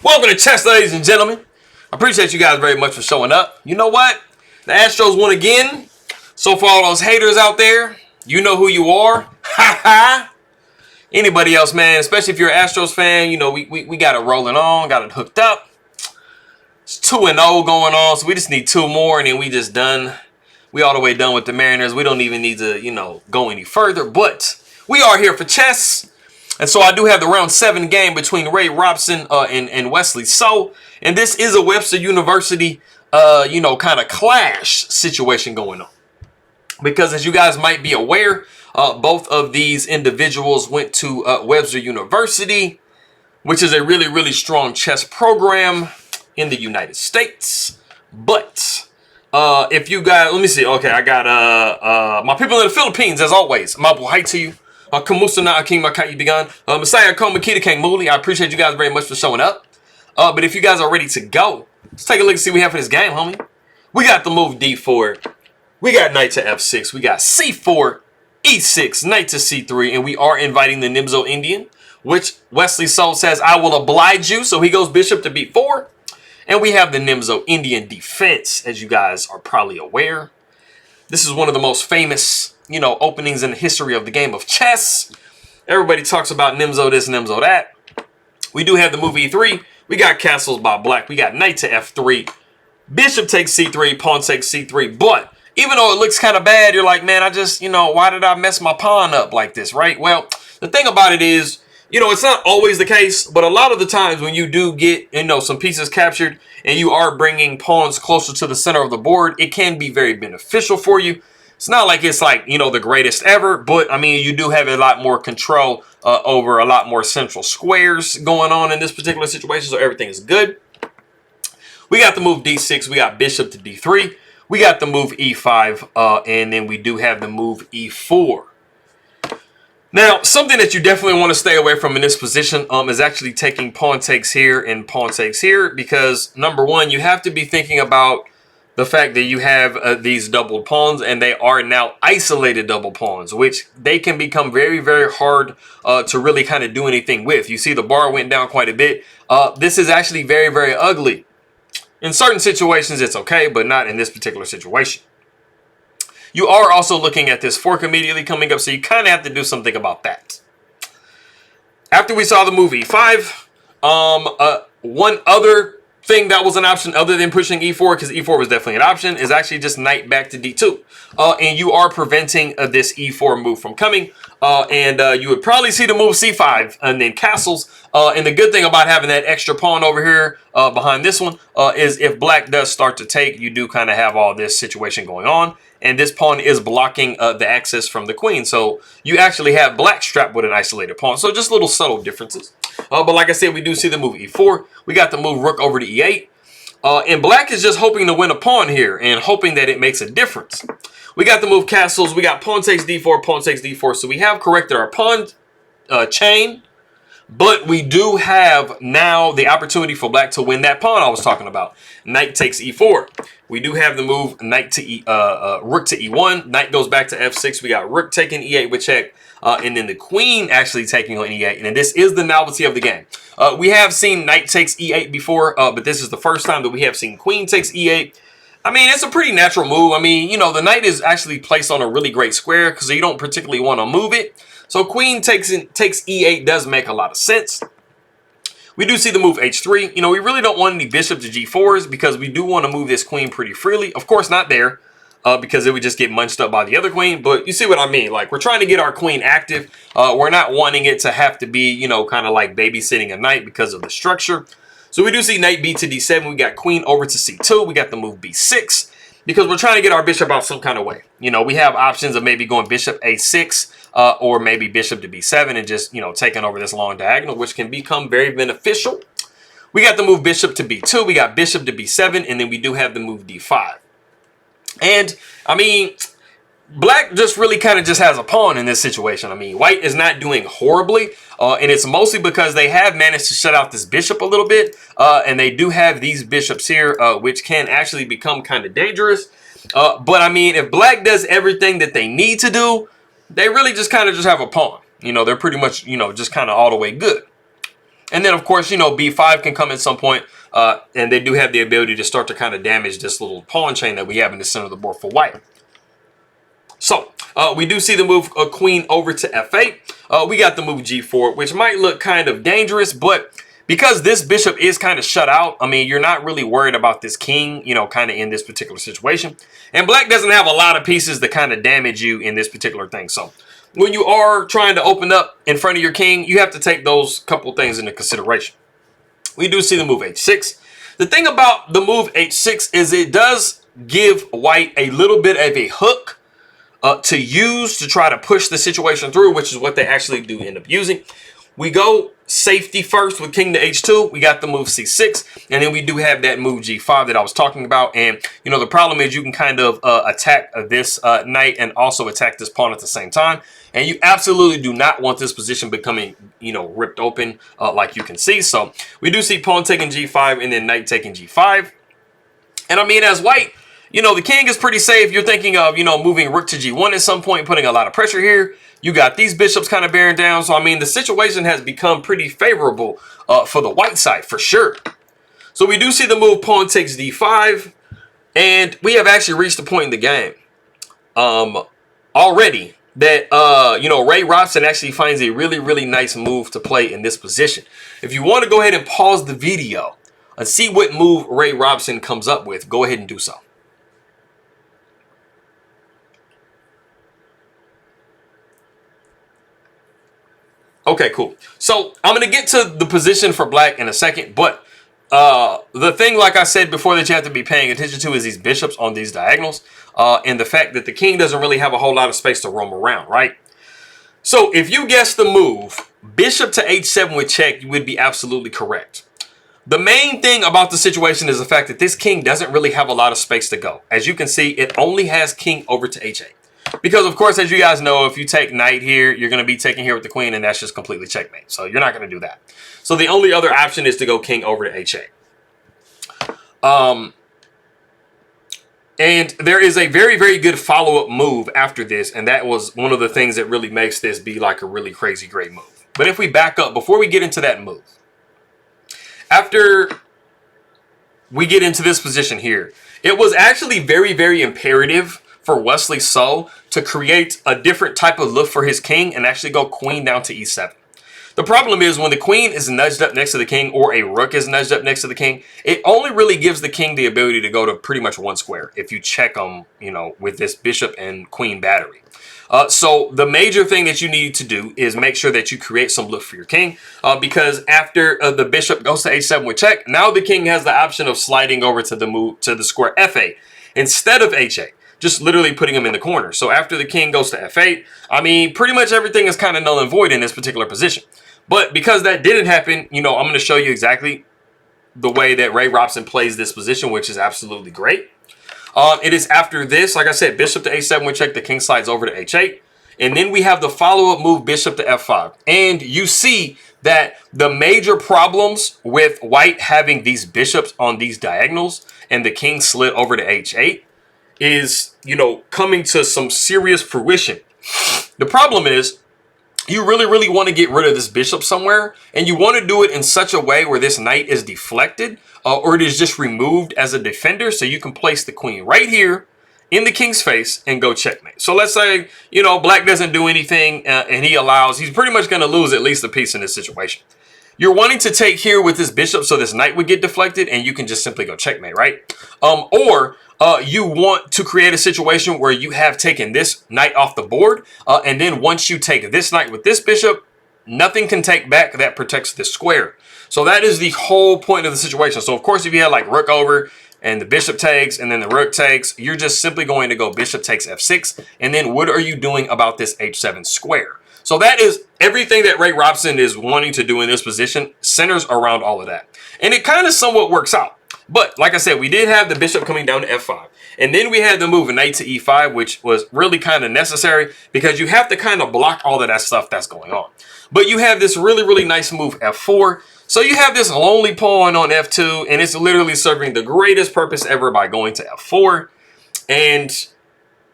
Welcome to chess, ladies and gentlemen. I appreciate you guys very much for showing up. You know what? The Astros won again. So for all those haters out there, you know who you are. Ha ha. Anybody else, man, especially if you're an Astros fan, you know, we got it rolling on, got it hooked up. It's 2-0 going on, so we just need 2 more, and then we just done. We all the way done with the Mariners. We don't even need to, go any further. But we are here for chess. And so I do have the round 7 game between Robson and Wesley. And this is a Webster University, kind of clash situation going on. Because as you guys might be aware, both of these individuals went to Webster University, which is a really, really strong chess program in the United States. But if you guys, let me see. Okay, I got my people in the Philippines, as always. Mabu, hi to you. Kamusta na aking makaibigan. Messiah Komakita Kang Muli. I appreciate you guys very much for showing up. But if you guys are ready to go, let's take a look and see what we have for this game, homie. We got the move D4. We got knight to F6. We got C4, E6, knight to C3. And we are inviting the Nimzo Indian, which Wesley Soul says, I will oblige you. So he goes bishop to B4. And we have the Nimzo Indian defense, as you guys are probably aware. This is one of the most famous openings in the history of the game of chess. Everybody talks about Nimzo this, Nimzo that. We do have the move E3. We got castles by black. We got knight to F3. Bishop takes C3. Pawn takes C3. But even though it looks kind of bad, you're like, man, I just, why did I mess my pawn up like this, right? Well, the thing about it is, it's not always the case, but a lot of the times when you do get, some pieces captured and you are bringing pawns closer to the center of the board, it can be very beneficial for you. It's not like it's like, the greatest ever, but I mean, you do have a lot more control over a lot more central squares going on in this particular situation, so everything is good. We got the move D6, we got bishop to D3, we got the move E5, and then we do have the move E4. Now, something that you definitely want to stay away from in this position is actually taking pawn takes here and pawn takes here, because number one, you have to be thinking about the fact that you have these doubled pawns, and they are now isolated double pawns, which they can become very, very hard to really kind of do anything with. You see the bar went down quite a bit. This is actually very, very ugly. In certain situations, it's okay, but not in this particular situation. You are also looking at this fork immediately coming up, so you kind of have to do something about that. After we saw the move E5, one other thing that was an option other than pushing E4, because E4 was definitely an option, is actually just knight back to D2. And you are preventing this E4 move from coming. You would probably see the move C5 and then castles. And the good thing about having that extra pawn over here behind this one is if black does start to take, you do kind of have all this situation going on. And this pawn is blocking the access from the queen. So you actually have black strapped with an isolated pawn. So just little subtle differences. But like I said, we do see the move E4. We got the move rook over to E8. And black is just hoping to win a pawn here and hoping that it makes a difference. We got the move castles. We got pawn takes D4, pawn takes D4. So we have corrected our pawn chain. But we do have now the opportunity for black to win that pawn I was talking about. Knight takes E4. We do have the move knight to rook to E1. Knight goes back to F6. We got rook taking E8 with check. And then the queen actually taking on E8. And this is the novelty of the game. We have seen knight takes E8 before, but this is the first time that we have seen queen takes E8. I mean, it's a pretty natural move. I mean, the knight is actually placed on a really great square because you don't particularly want to move it. So queen takes E8 does make a lot of sense. We do see the move H3. We really don't want any bishop to G4s because we do want to move this queen pretty freely. Of course, not there because it would just get munched up by the other queen. But you see what I mean? Like, we're trying to get our queen active. We're not wanting it to have to be, kind of like babysitting a knight because of the structure. So we do see knight B to D7. We got queen over to C2. We got the move B6 because we're trying to get our bishop out some kind of way. We have options of maybe going bishop A6 or maybe bishop to B7 and just, taking over this long diagonal, which can become very beneficial. We got the move bishop to B2. We got bishop to B7, and then we do have the move D5. And, I mean, black just really kind of just has a pawn in this situation. I mean, white is not doing horribly, and it's mostly because they have managed to shut out this bishop a little bit, and they do have these bishops here, which can actually become kind of dangerous. But, I mean, if black does everything that they need to do, they really just kind of just have a pawn. They're pretty much, just kind of all the way good. And then, of course, you know, b5 can come at some point. And they do have the ability to start to kind of damage this little pawn chain that we have in the center of the board for white. So we do see the move queen over to f8. We got the move g4, which might look kind of dangerous, but because this bishop is kind of shut out, I mean, you're not really worried about this king, you know, kind of in this particular situation. And black doesn't have a lot of pieces to kind of damage you in this particular thing. So when you are trying to open up in front of your king, you have to take those couple things into consideration. We do see the move h6. The thing about the move h6 is it does give white a little bit of a hook to use to try to push the situation through, which is what they actually do end up using. We go safety first with king to h2. We got the move c6, and then we do have that move g5 that I was talking about. And you know, the problem is you can kind of attack this knight and also attack this pawn at the same time, and you absolutely do not want this position becoming, you know, ripped open like you can see. So we do see pawn taking g5 and then knight taking g5. And I mean, as white, you know, the king is pretty safe. You're thinking of, you know, moving rook to g1 at some point, putting a lot of pressure here. You got these bishops kind of bearing down. So, I mean, the situation has become pretty favorable for the white side, for sure. So, we do see the move pawn takes d5. And we have actually reached the point in the game already that, you know, Ray Robson actually finds a really, really nice move to play in this position. If you want to go ahead and pause the video and see what move Ray Robson comes up with, go ahead and do so. Okay, cool. So I'm going to get to the position for black in a second, but the thing, like I said before, that you have to be paying attention to is these bishops on these diagonals, and the fact that the king doesn't really have a whole lot of space to roam around, right? So if you guess the move, bishop to h7 with check, you would be absolutely correct. The main thing about the situation is the fact that this king doesn't really have a lot of space to go. As you can see, it only has king over to h8. Because, of course, as you guys know, if you take knight here, you're going to be taking here with the queen, and that's just completely checkmate. So you're not going to do that. So the only other option is to go king over to h8. And there is a very, very good follow-up move after this, and that was one of the things that really makes this be like a really crazy great move. But if we back up, before we get into that move, after we get into this position here, it was actually very, very imperative for Wesley So to create a different type of look for his king and actually go queen down to e7. The problem is when the queen is nudged up next to the king or a rook is nudged up next to the king, it only really gives the king the ability to go to pretty much one square if you check them, you know, with this bishop and queen battery. So the major thing that you need to do is make sure that you create some look for your king, because after the bishop goes to h7 with check, now the king has the option of sliding over to the move to the square f8 instead of h8. Just literally putting him in the corner. So after the king goes to f8, I mean, pretty much everything is kind of null and void in this particular position. But because that didn't happen, you know, I'm going to show you exactly the way that Ray Robson plays this position, which is absolutely great. It is after this, like I said, bishop to h7 with check, the king slides over to h8. And then we have the follow-up move, bishop to f5. And you see that the major problems with white having these bishops on these diagonals and the king slid over to h8 is, you know, coming to some serious fruition. The problem is you really, really want to get rid of this bishop somewhere, and you want to do it in such a way where this knight is deflected or it is just removed as a defender, so you can place the queen right here in the king's face and go checkmate. So let's say, you know, black doesn't do anything and he's pretty much going to lose at least a piece in this situation. You're wanting to take here with this bishop so this knight would get deflected and you can just simply go checkmate, right? Or you want to create a situation where you have taken this knight off the board, and then once you take this knight with this bishop, nothing can take back that protects this square. So that is the whole point of the situation. So of course, if you had like rook over and the bishop takes and then the rook takes, you're just simply going to go bishop takes f6. And then what are you doing about this h7 square? So that is everything that Ray Robson is wanting to do in this position, centers around all of that. And it kind of somewhat works out. But like I said, we did have the bishop coming down to f5. And then we had the move knight to e5, which was really kind of necessary because you have to kind of block all of that stuff that's going on. But you have this really, really nice move f4. So you have this lonely pawn on f2, and it's literally serving the greatest purpose ever by going to f4. And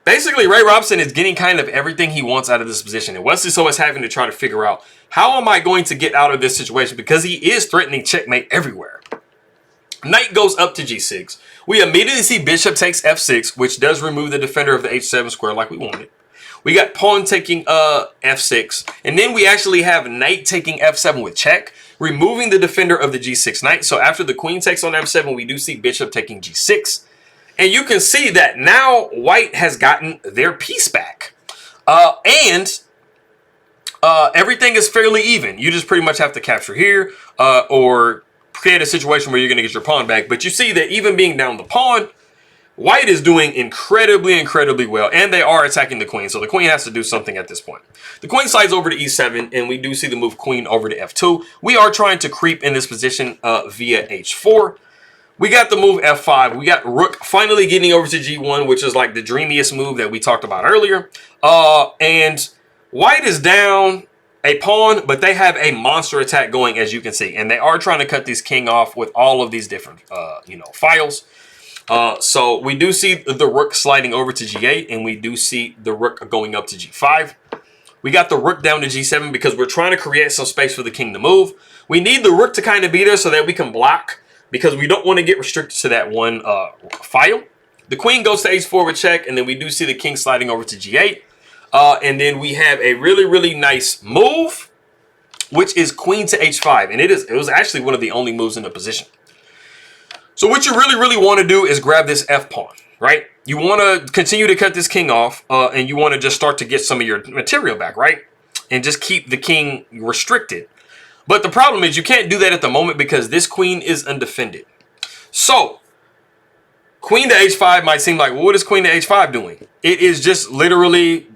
basically, Ray Robson is getting kind of everything he wants out of this position. And Wesley So is having to try to figure out, how am I going to get out of this situation? Because he is threatening checkmate everywhere. Knight goes up to g6. We immediately see bishop takes f6, which does remove the defender of the h7 square like we wanted. We got pawn taking f6. And then we actually have knight taking f7 with check, removing the defender of the g6 knight. So after the queen takes on f7, we do see bishop taking g6. And you can see that now white has gotten their piece back. Everything is fairly even. You just pretty much have to capture here or create a situation where you're going to get your pawn back. But you see that even being down the pawn, white is doing incredibly well. And they are attacking the queen. So the queen has to do something at this point. The queen slides over to e7. And we do see the move queen over to f2. We are trying to creep in this position via h4. We got the move f5. We got rook finally getting over to g1, which is like the dreamiest move that we talked about earlier. And white is down a pawn, but they have a monster attack going, as you can see. And they are trying to cut this king off with all of these different, files. So we do see the rook sliding over to g8, and we do see the rook going up to g5. We got the rook down to g7 because we're trying to create some space for the king to move. We need the rook to kind of be there so that we can block, because we don't want to get restricted to that one file. The queen goes to h4 with check, and then we do see the king sliding over to g8. And then we have a really nice move, which is queen to h5. And it was actually one of the only moves in the position. So what you really want to do is grab this f pawn, right? You want to continue to cut this king off, and you want to just start to get some of your material back, right? And just keep the king restricted. But the problem is you can't do that at the moment because this queen is undefended. So queen to h5 might seem like, well, what is queen to h5 doing? It is just literally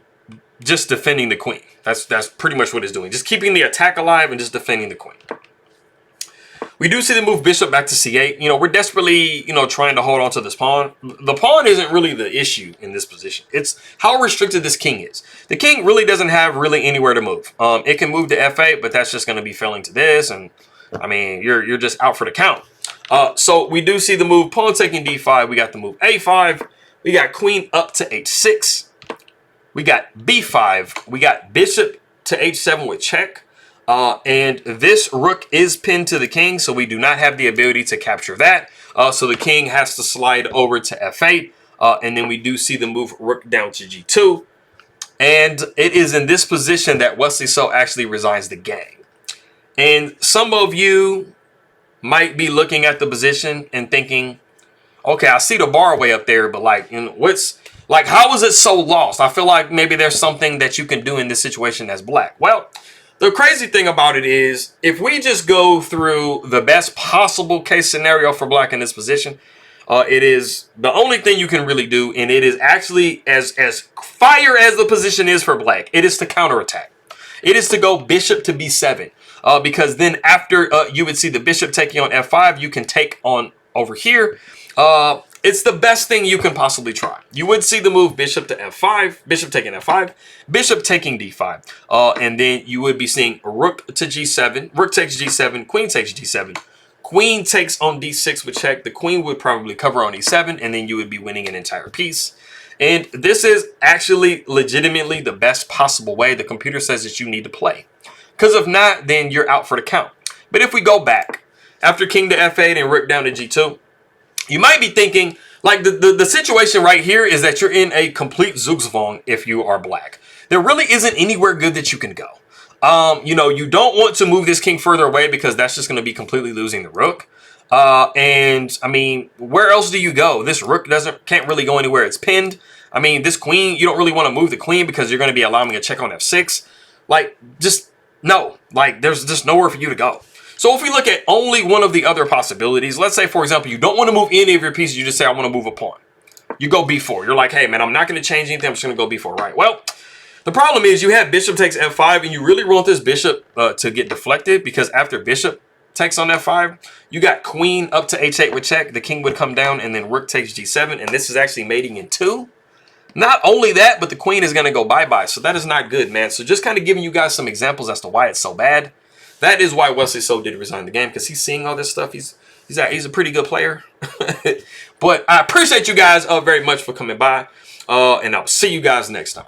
just defending the queen. That's pretty much what it's doing. Just keeping the attack alive and just defending the queen. We do see the move bishop back to c8. We're desperately, trying to hold on to this pawn. The pawn isn't really the issue in this position. It's how restricted this king is. The king really doesn't have really anywhere to move. It can move to f8, but that's just going to be failing to this. And, I mean, you're just out for the count. So we do see the move pawn taking d5. We got the move a5. We got queen up to h6. We got b5. We got bishop to h7 with check. And this rook is pinned to the king, so we do not have the ability to capture that. So the king has to slide over to f8. And then we do see the move rook down to g2. And it is in this position that Wesley So actually resigns the game. And some of you might be looking at the position and thinking, okay, I see the bar way up there, but how is it so lost? I feel like maybe there's something that you can do in this situation as black. Well, the crazy thing about it is, if we just go through the best possible case scenario for black in this position, it is the only thing you can really do, and it is actually as fire as the position is for black. It is to counterattack. It is to go bishop to b7, because then after you would see the bishop taking on f5, you can take on over here. It's the best thing you can possibly try. You would see the move bishop to f5, bishop taking f5, bishop taking d5. And then you would be seeing rook to g7, rook takes g7, queen takes g7, queen takes on d6 with check. The queen would probably cover on e7, and then you would be winning an entire piece. And this is actually legitimately the best possible way the computer says that you need to play. Because if not, then you're out for the count. But if we go back, after king to f8 and rook down to g2, you might be thinking, like, the situation right here is that you're in a complete zugzwang if you are black. There really isn't anywhere good that you can go. You don't want to move this king further away because that's just going to be completely losing the rook. And, I mean, where else do you go? This rook can't really go anywhere. It's pinned. I mean, this queen, you don't really want to move the queen because you're going to be allowing a check on f6. Like, just, no. Like, there's just nowhere for you to go. So if we look at only one of the other possibilities, let's say, for example, you don't want to move any of your pieces. You just say, I want to move a pawn. You go b4. You're like, hey, man, I'm not going to change anything. I'm just going to go b4, right? Well, the problem is you have bishop takes f5, and you really want this bishop to get deflected, because after bishop takes on f5, you got queen up to h8 with check. The king would come down, and then rook takes g7, and this is actually mating in 2. Not only that, but the queen is going to go bye-bye. So that is not good, man. So just kind of giving you guys some examples as to why it's so bad. That is why Wesley So did resign the game, because he's seeing all this stuff. He's a pretty good player. But I appreciate you guys very much for coming by. And I'll see you guys next time.